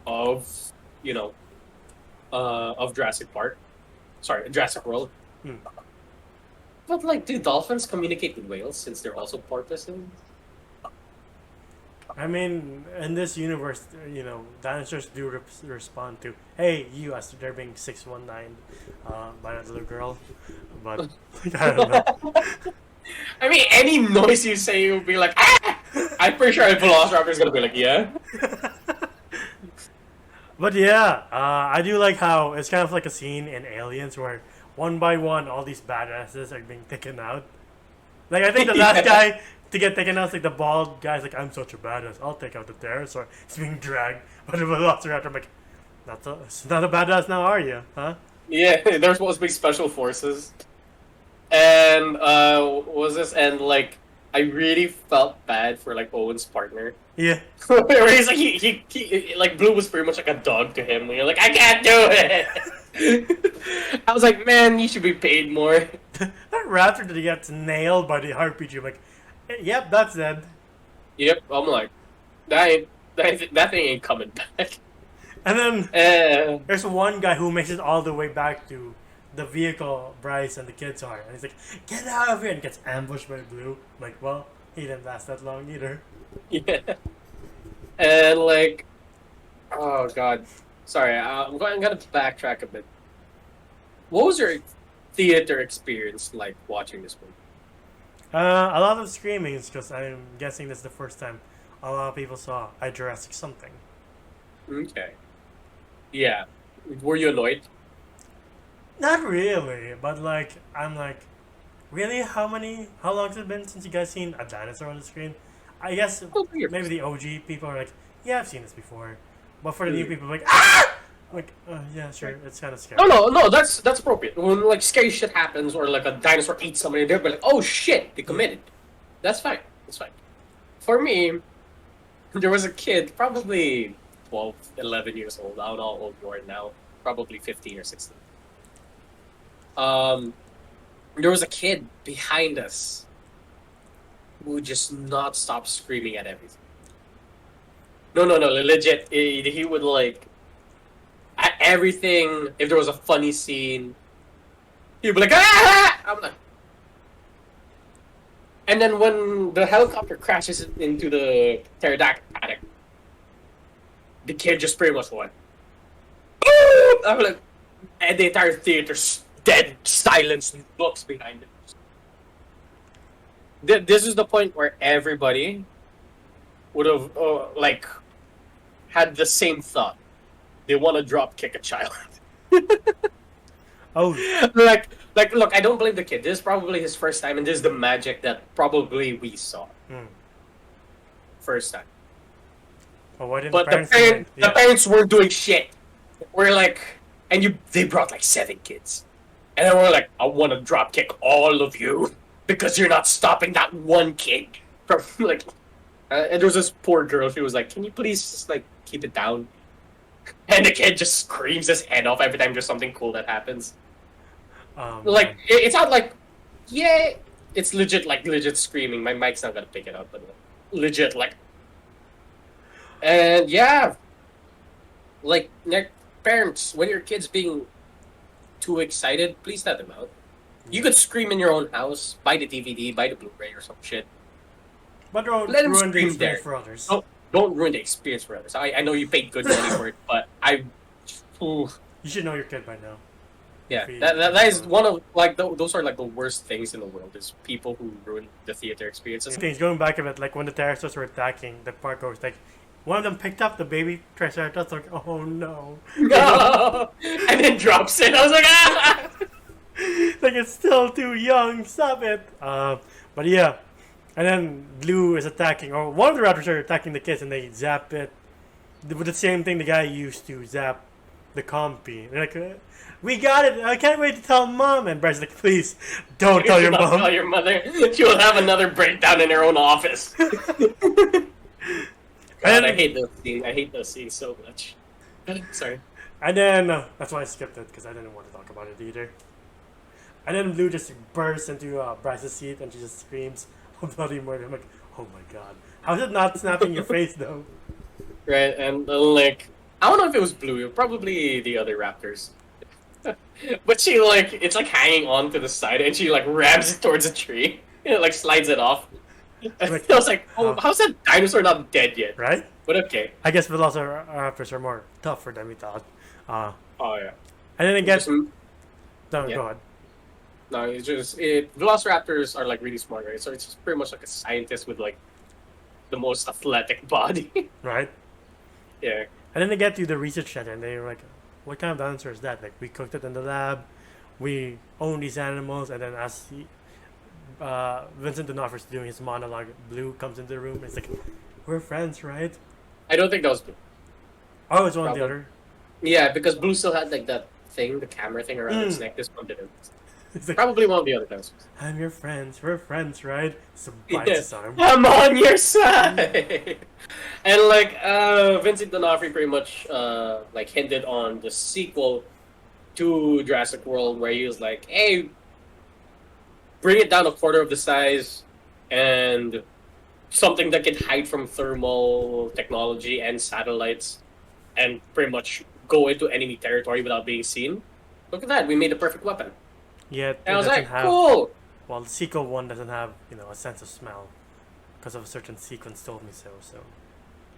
of, of Jurassic Park. Sorry, Jurassic World. Hmm. But like, do dolphins communicate with whales since they're also porpoises? I mean, in this universe, dinosaurs do respond to, "Hey, you," as they're being 619 by that little girl. But, I don't know. I mean, any noise you say, you'll be like, ah! I'm pretty sure a velociraptor is gonna be like, yeah. But yeah, I do like how it's kind of like a scene in Aliens where one by one all these badasses are being taken out. Like, I think the last guy to get taken out is like the bald guy's like, "I'm such a badass, I'll take out the pterosaur." He's being dragged by the velociraptor. I'm like, not a badass now, are you? Huh? Yeah, they're supposed to be special forces. And, what was this? And, like, I really felt bad for, like, Owen's partner. Yeah. Where he's like, he like, Blue was pretty much like a dog to him. And you're like, I can't do it! I was like, man, you should be paid more. That raptor that gets nailed by the RPG, I'm like, "Yep, that's dead." Yep, I'm like, that thing ain't coming back. And then Uh, there's one guy who makes it all the way back to the vehicle Bryce and the kids are. And he's like, "Get out of here!" And gets ambushed by Blue. I'm like, well, he didn't last that long either. yeah. And, like, oh, God. Sorry, I'm gonna backtrack a bit. What was your theater experience like watching this movie? A lot of screamings, because I'm guessing this is the first time a lot of people saw a Jurassic something. Okay. Yeah. Were you annoyed? Not really, but like, I'm like, really? How long has it been since you guys seen a dinosaur on the screen? I guess maybe the OG people are like, "Yeah, I've seen this before." But for the new people, like, "Ah!" Like, yeah, sure, it's kind of scary. No, that's appropriate. When, like, scary shit happens or, like, a dinosaur eats somebody, they'll be like, oh, shit, they committed. That's fine. That's fine. For me, there was a kid, probably 12, 11 years old. I don't know how old you are now. Probably 15 or 16. There was a kid behind us who would just not stop screaming at everything. No, legit. He would like everything. If there was a funny scene, he'd be like, ah! I'm like, and then when the helicopter crashes into the pterodactyl paddock, the kid just pretty much went. "Ooh!" I'm like, and the entire theater's dead silence and looks behind it. This is the point where everybody would have like had the same thought. They want to drop kick a child. Oh, Look, I don't blame the kid. This is probably his first time, and this is the magic that probably we saw. First time. oh why didn't But the parents? the parents weren't doing shit. We're like, they brought like 7 kids, and then we're like, I want to drop kick all of you because you're not stopping that one kid from like. And there was this poor girl. She was like, "Can you please just like keep it down?" And the kid just screams his head off every time there's something cool that happens. Like it's not like, yeah, it's legit screaming. My mic's not gonna pick it up, but legit like. And yeah, like parents, when your kid's being too excited, please let them out. You could scream in your own house, buy the DVD, buy the Blu-ray or some shit. but don't Let him ruin the scream experience there. for others. Oh, don't ruin the experience for others. I know you paid good money for it, but ooh, You should know your kid by now. yeah, that is one of like those are like the worst things in the world is people who ruin the theater experience. Things going back a bit, like when the pterosaurs were attacking the park goers, like one of them picked up the baby triceratops, like, oh no, No! And then drops it. I was like, ah! like it's still too young, stop it. But yeah, and then Blue is attacking, or one of the raptors are attacking the kids, and they zap it with the same thing the guy used to zap the compy. They're like, we got it. I can't wait to tell mom. And Bryce's like, please don't tell your mom. Tell your mother. She will have another breakdown in her own office. God, I hate those scenes. I hate those scenes so much. Sorry. And then that's why I skipped it because I didn't want to talk about it either. And then Blue just bursts into Bryce's seat and she just screams bloody murder. I'm like, oh my god, how's it not snapping your face though? Right, and like I don't know if it was Blue. It was probably the other raptors. But she like it's like hanging on to the side and she like rams it towards a tree. And it like slides it off. Like, I was like, oh, how's that dinosaur not dead yet? Right? But okay. I guess Velociraptors are more tougher than we thought. Oh yeah. And then again, Just- no, yeah. go ahead. No, it's just Velociraptors are like really smart, right? So it's just pretty much like a scientist with like the most athletic body. Right? Yeah. And then they get to the research center and they're like, what kind of dinosaur is that? Like, we cooked it in the lab, we own these animals, and then as Vincent D'Onofrio's doing his monologue, Blue comes into the room and it's like, we're friends, right? I don't think that was Blue. Oh, it's one of Probably. the other. Yeah, because Blue still had like that thing, the camera thing around its neck. This one didn't. It's like, Probably one of the other dinosaurs. I'm your friends, we're friends, right? So bites Yeah. his arm. I'm on your side. And like Vincent D'Onofrio pretty much like hinted on the sequel to Jurassic World where he was like, hey, bring it down a quarter of the size and something that can hide from thermal technology and satellites and pretty much go into enemy territory without being seen. Look at that, we made the perfect weapon. Yet And I was doesn't like, have, cool. well, the sequel one doesn't have, a sense of smell because of a certain sequence told me so. So,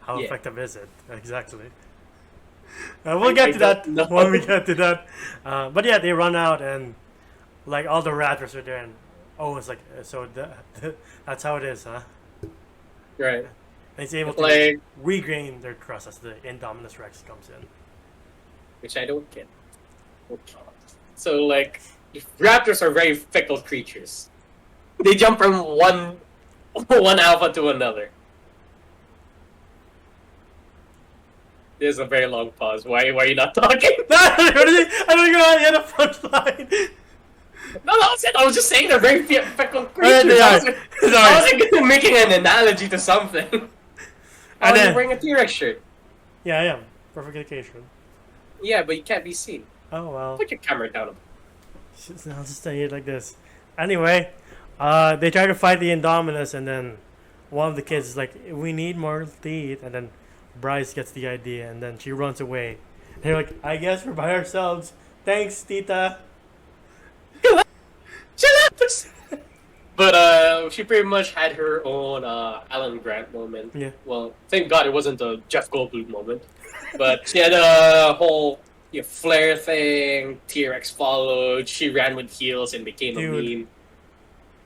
how Yeah. effective is it exactly? We'll get to that don't know. when we get to that. But yeah, they run out and like all the raptors are there, and it's like so. That's how it is, huh? Right. And he's able to Like, regain their trust as the Indominus Rex comes in. which I don't get. Okay. So, like, raptors are very fickle creatures. They jump from one alpha to another. There's a very long pause. Why are you not talking? I don't know how to get a punchline. No, that's it. I was just saying they're very fickle Alright, creatures. they I are. wasn't, Sorry. I wasn't making an analogy to something. And Oh, then- you're wearing a T-Rex shirt. Yeah, I am. Perfect occasion. Yeah, but you can't be seen. Oh well. Put your camera down. I'll just stay here like this. Anyway, they try to fight the Indominus, and then one of the kids is like, "We need more teeth," and then Bryce gets the idea, and then she runs away. And they're like, I guess we're by ourselves. Thanks, Tita. Shut up! But she pretty much had her own Alan Grant moment. Yeah. Well, thank God it wasn't a Jeff Goldblum moment. But she had a whole flare thing. T-Rex followed. She ran with heels and became a meme.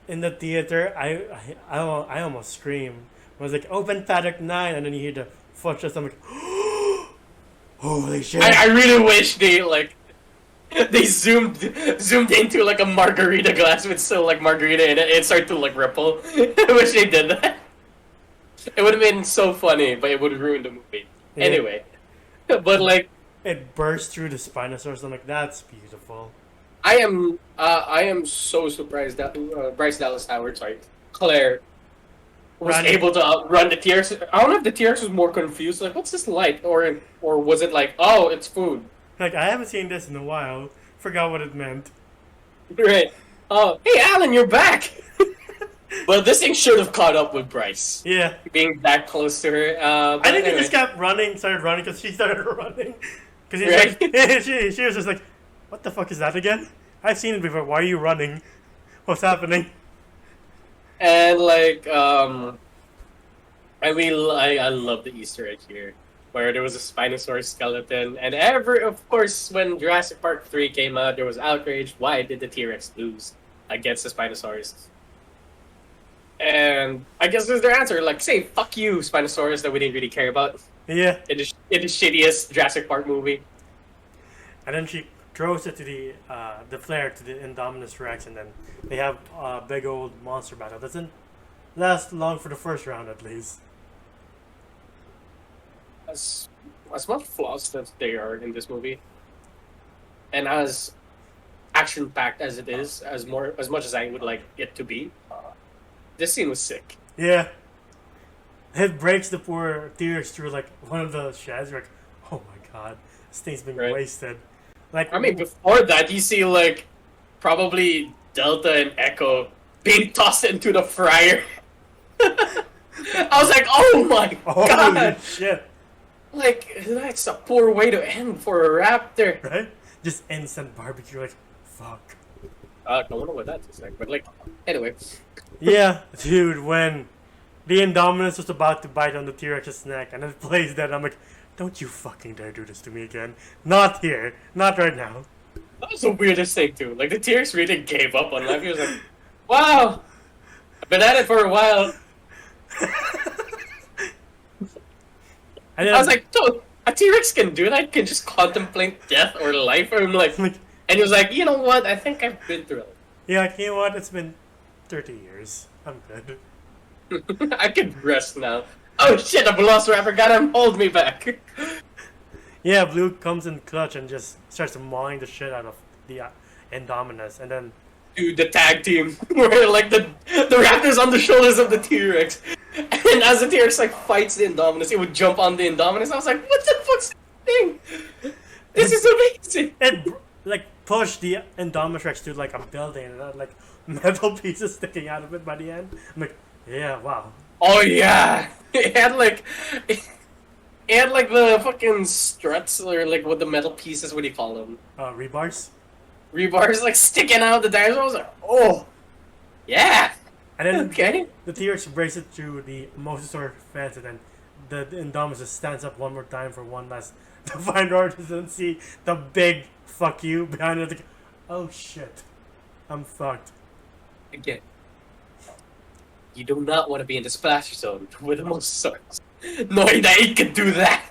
In the theater, I almost screamed. I was like, open Paddock 9, and then you hear the footsteps. I'm like, holy shit! I really wish they zoomed into like a margarita glass with still like margarita in it. It started to like ripple. I wish they did that. It would have been so funny, but it would have ruined the movie. Yeah. Anyway, but like it burst through the Spinosaurus. I'm like, that's beautiful. I am so surprised that Bryce Dallas Howard, Claire, was able to outrun the T-Rex. I don't know if the T-Rex was more confused, like, what's this light? Or was it like, oh, it's food? Like, I haven't seen this in a while. Forgot what it meant. Right. Oh, hey, Alan, you're back! But this thing should have caught up with Bryce. Yeah. Being that close to her. I think he just kept started running because she started running. Because she was just like, what the fuck is that again? I've seen it before. Why are you running? What's happening? And like, I love the Easter egg here, where there was a Spinosaurus skeleton, and of course, when Jurassic Park 3 came out, there was outrage. Why did the T-Rex lose against the Spinosaurus? And I guess there's their answer, like, say, fuck you, Spinosaurus, that we didn't really care about. Yeah. It is shittiest Jurassic Park movie. And then she throws it to the flare to the Indominus Rex, and then they have a big old monster battle. Doesn't last long for the first round, at least. As much flaws as they are in this movie, and as action-packed as it is, as much as I would like it to be, this scene was sick. Yeah. It breaks the poor T-Rex through like one of the sheds. You're like, oh my god, this thing's been wasted. Like, I mean, before that, you see like probably Delta and Echo being tossed into the fryer. I was like, oh my god, holy shit! Like, that's a poor way to end for a raptor, right? Just instant barbecue. Like, fuck. I don't know what that is like, but like, anyway. Yeah, dude, when the Indominus was about to bite on the T-Rex's neck and it plays that, I'm like, don't you fucking dare do this to me again. Not here. Not right now. That was the weirdest thing, too. Like, the T-Rex really gave up on life. He was like, wow, I've been at it for a while. I was like, no, a T-Rex can do that? Can just contemplate death or life? Or I'm like, and he was like, you know what? I think I've been through it. Yeah, you know what? It's been 30 years. I'm good. I can rest now. Oh shit, a velociraptor got him, hold me back. Yeah, Blue comes in clutch and just starts mauling the shit out of the Indominus, and then... Dude, the tag team, where like the raptor's on the shoulders of the T-Rex, and as the T-Rex like fights the Indominus, it would jump on the Indominus. I was like, what the fuck's thing? This is amazing. It like pushed the Indominus Rex to like a building, and it had like metal pieces sticking out of it by the end. I'm like, yeah, wow. Oh yeah, it had like the fucking struts, or like what the metal pieces, what do you call them? Rebars. Rebars like sticking out of the dinosaur. I was like, oh, yeah. And then okay. The T-Rex breaks it through the Mosasaur fence, and then the Indominus just stands up one more time for one last divine roar. Doesn't see the big fuck you behind it. Like, oh shit, I'm fucked. Again, you do not want to be in the splash zone with the Mosasaurus, knowing that it can do that.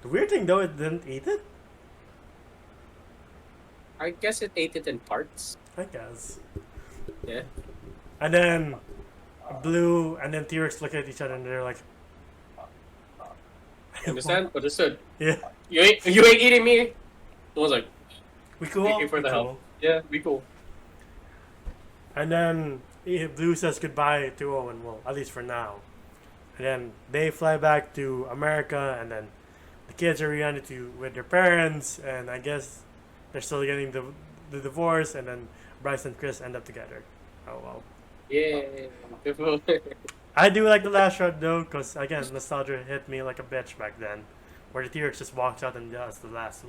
The weird thing though, it didn't eat it. I guess it ate it in parts. I guess. Yeah. And then Blue and then T-Rex look at each other and they're like, Understand? Understood. yeah. You ain't eating me. I was like, We cool? thank you for the help. Yeah, we cool. And then Blue says goodbye to Owen, well, at least for now. And then they fly back to America, and then the kids are reunited with their parents, and I guess they're still getting the divorce, and then Bryce and Chris end up together. Oh well. Yeah. I do like the last shot though, because again, nostalgia hit me like a bitch back then, where the T-Rex just walks out and does the last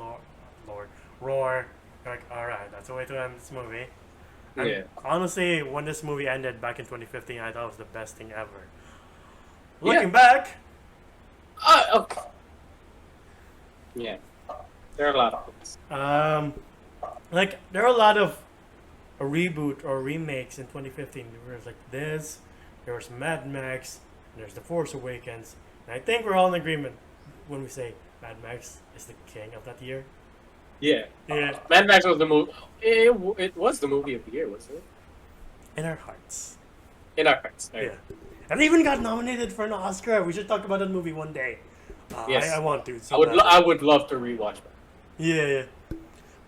roar. You're like, all right, that's the way to end this movie. And Yeah. honestly, when this movie ended back in 2015, I thought it was the best thing ever. Yeah. Looking back, Okay. Yeah. There are a lot of things. like there are a lot of a reboot or remakes in 2015. There was like this, there was Mad Max, and there's The Force Awakens, and I think we're all in agreement when we say Mad Max is the king of that year. Yeah. Yeah, Mad Max was the movie. It was the movie of the year, wasn't it? in our hearts. In our hearts. Yeah, and it even got nominated for an Oscar. We should talk about that movie one day. Yes. I want to. I So would. badly. I would love to rewatch that. Yeah.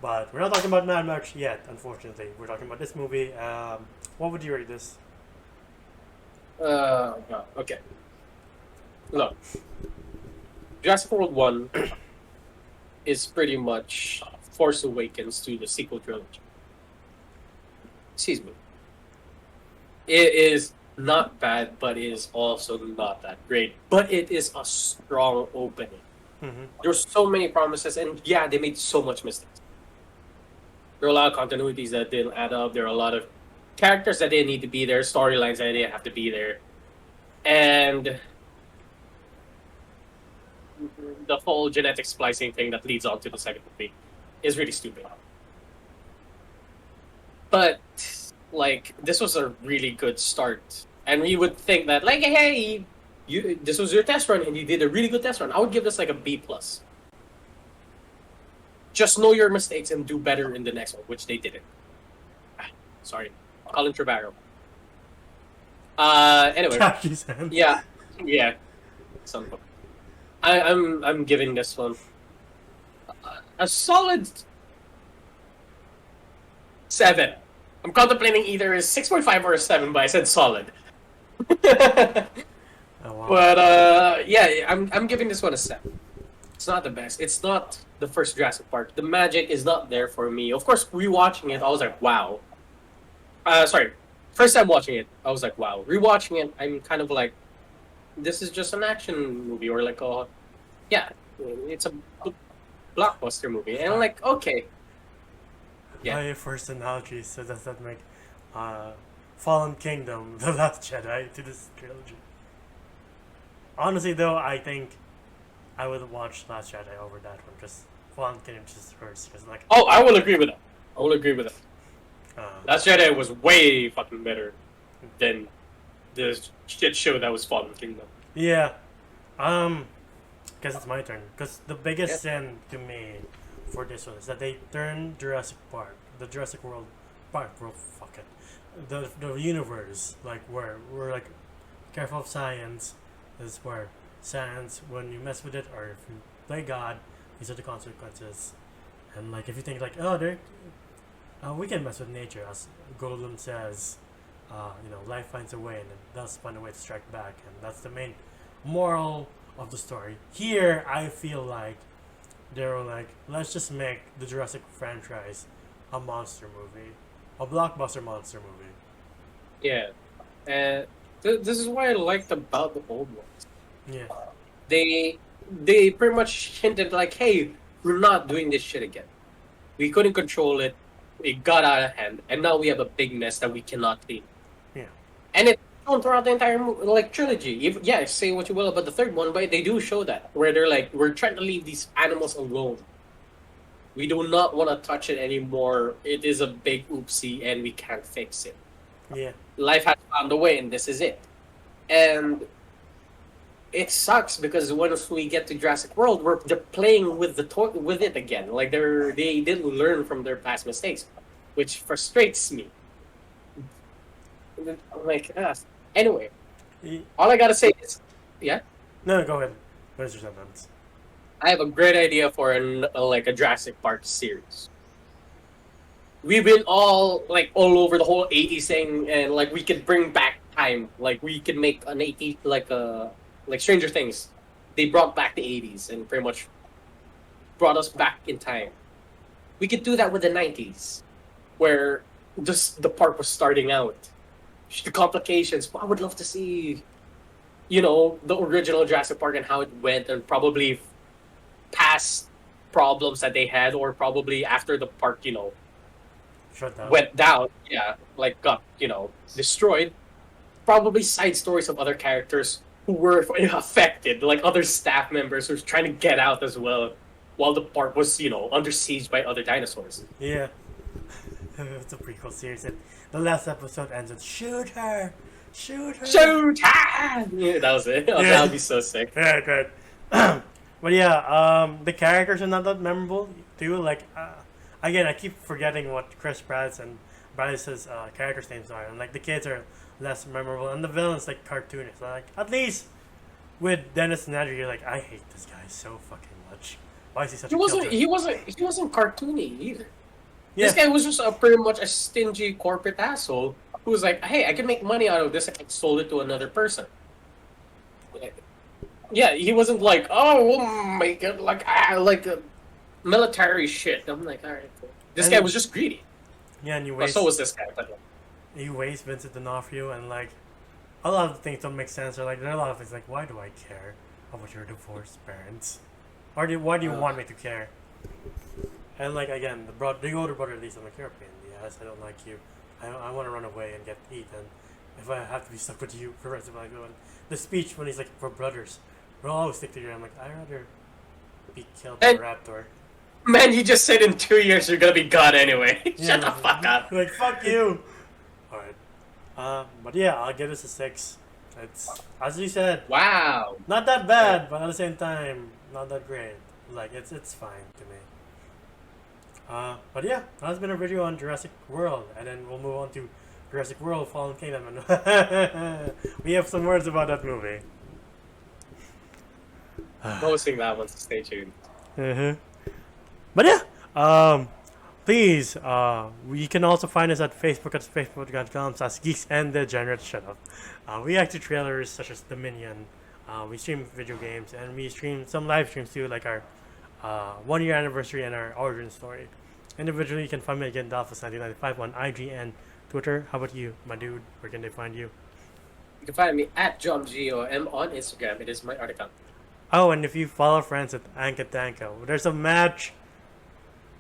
But we're not talking about Mad Max yet, unfortunately. We're talking about this movie. What would you rate this? No, okay. Look, Jurassic World 1 is pretty much Force Awakens to the sequel trilogy. Excuse me. It is not bad, but it is also not that great. But it is a strong opening. Mm-hmm. There's so many promises, and yeah, they made so much mistakes. There are a lot of continuities that didn't add up. There are a lot of characters that didn't need to be there, storylines that didn't have to be there, and the whole genetic splicing thing that leads on to the second movie is really stupid. But like, this was a really good start, and we would think that like, hey, this was your test run, and you did a really good test run. I would give this like a B plus. Just know your mistakes and do better in the next one, which they didn't. Sorry, Colin Trevorrow. Anyway, Jackie Chan. yeah. Son of a- I'm giving this one a solid 7. I'm contemplating either a 6.5 or a 7, but I said solid. Oh, wow. But yeah, I'm giving this one a 7. It's not the best. It's not the first Jurassic Park. The magic is not there for me. Of course, rewatching it, I was like, wow. Sorry, first time watching it, I was like, wow. Rewatching it, I'm kind of like, this is just an action movie, or like a, yeah, it's a blockbuster movie, and I'm like, okay. Yeah. My first analogy, so does that make Fallen Kingdom the Last Jedi to this trilogy? Honestly, though, I think I would watch Last Jedi over that one, because Fallen Kingdom just hurts. Because like, Oh, I will agree with that. I will agree with that. Last Jedi was way fucking better than the shit show that was Fallen Kingdom. yeah, guess it's my turn. Because the biggest sin to me for this one is that they turned Jurassic Park, the Jurassic World Park, bro, fuck it, the universe, like where we're like careful of science. This is where science, when you mess with it or if you play God, these are the consequences. And like if you think like, oh, we can mess with nature, as Golem says, life finds a way, and it does find a way to strike back, and that's the main moral of the story. Here, I feel like they were like, let's just make the Jurassic franchise a monster movie, a blockbuster monster movie. Yeah, and this is what I liked about the old ones. Yeah, They pretty much hinted like, hey, we're not doing this shit again. We couldn't control it. It got out of hand, and now we have a big mess that we cannot clean. yeah, And it's shown throughout the entire trilogy. Say what you will about the third one, but they do show that where they're like, we're trying to leave these animals alone. We do not want to touch it anymore. It is a big oopsie, and we can't fix it. yeah, Life has found a way, and this is it. And it sucks because once we get to Jurassic World, they're playing with with it again. Like they didn't learn from their past mistakes, which frustrates me. Like, anyway, all I gotta say is, yeah, No, go ahead. Finish your sentence. I have a great idea for a Jurassic Park series. We've been all over the whole '80s thing, and like we could bring back time. Like we could make an '80s like Stranger Things. They brought back the '80s and pretty much brought us back in time. We could do that with the '90s, where just the park was starting out. The complications. I would love to see the original Jurassic Park and how it went, and probably past problems that they had, or probably after the park, Shut down. went down, yeah, like got, destroyed. Probably side stories of other characters who were affected, like other staff members who were trying to get out as well, while the park was, under siege by other dinosaurs. Yeah. It's a prequel series. And the last episode ends with shoot her! Shoot her! Shoot! Yeah, that was it. Oh, Yeah. that would be so sick. Yeah, good. But yeah, the characters are not that memorable too. Like, again, I keep forgetting what Chris Pratt's and Bryce's characters' names are, and like the kids are less memorable, and the villains like cartoonish. Like at least with Dennis Nedry, you're like, I hate this guy so fucking much. Why is he such He a wasn't. killjoy? He wasn't cartoony either. Yeah. This guy was just pretty much a stingy corporate asshole who was like, "Hey, I can make money out of this. I sold it to another person." Yeah, he wasn't like, "Oh, we'll make it like a military shit." I'm like, all right, cool. This And- guy was just greedy. Yeah, and you Well, waste so was this guy. But you waste Vincent D'Onofrio, and like a lot of things don't make sense. Or like there are a lot of things like, why do I care about your divorced parents? Or why do you want me to care? And like again, the older brother at least, I'm like, you're a pain in the ass. I don't like you. I want to run away and get eaten. If I have to be stuck with you for the rest of my life. And the speech when he's like, we're brothers, we'll always stick together. I'm like, I'd rather be killed by a And- raptor. man, you just said in 2 years you're gonna be gone anyway. Shut the fuck up. Like, fuck you. Alright. But yeah, I'll give this a 6. It's, as you said, Wow. not that bad, but at the same time, not that great. Like, it's fine to me. But yeah, that's been a video on Jurassic World, and then we'll move on to Jurassic World Fallen Kingdom, and we have some words about that movie. Posting that one, so stay tuned. But yeah, please, you can also find us at Facebook at facebook.com/geeksanddegenerates. Shut up. We act to trailers such as Dominion. We stream video games, and we stream some live streams too, like our 1 year anniversary and our origin story. Individually, you can find me again, Dolphus1995 on IG and Twitter. How about you, my dude? Where can they find you? You can find me at JohnGOM on Instagram. It is my art account. Oh, and if you follow friends at Anka Tanka, there's a match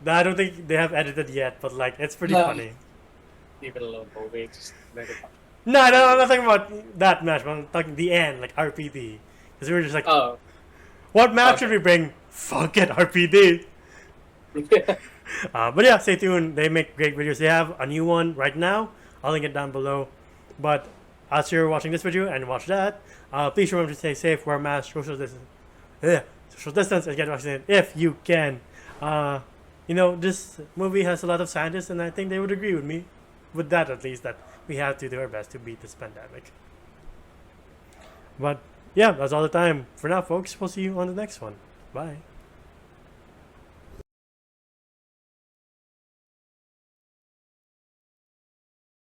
that I don't think they have edited yet, but like it's pretty No. funny. Leave it alone, Bobby. Just let it. No, I'm not talking about that match, but I'm talking the end, like RPD. Because we were just like, Oh. what match should we bring? Fuck it, RPD. But yeah, stay tuned. They make great videos. They have a new one right now. I'll link it down below. But as you're watching this video and watch that, please remember to stay safe, wear a mask, social distance, and get vaccinated if you can. This movie has a lot of scientists, and I think they would agree with me, with that at least, that we have to do our best to beat this pandemic. But yeah, that's all the time for now, folks. We'll see you on the next one. Bye.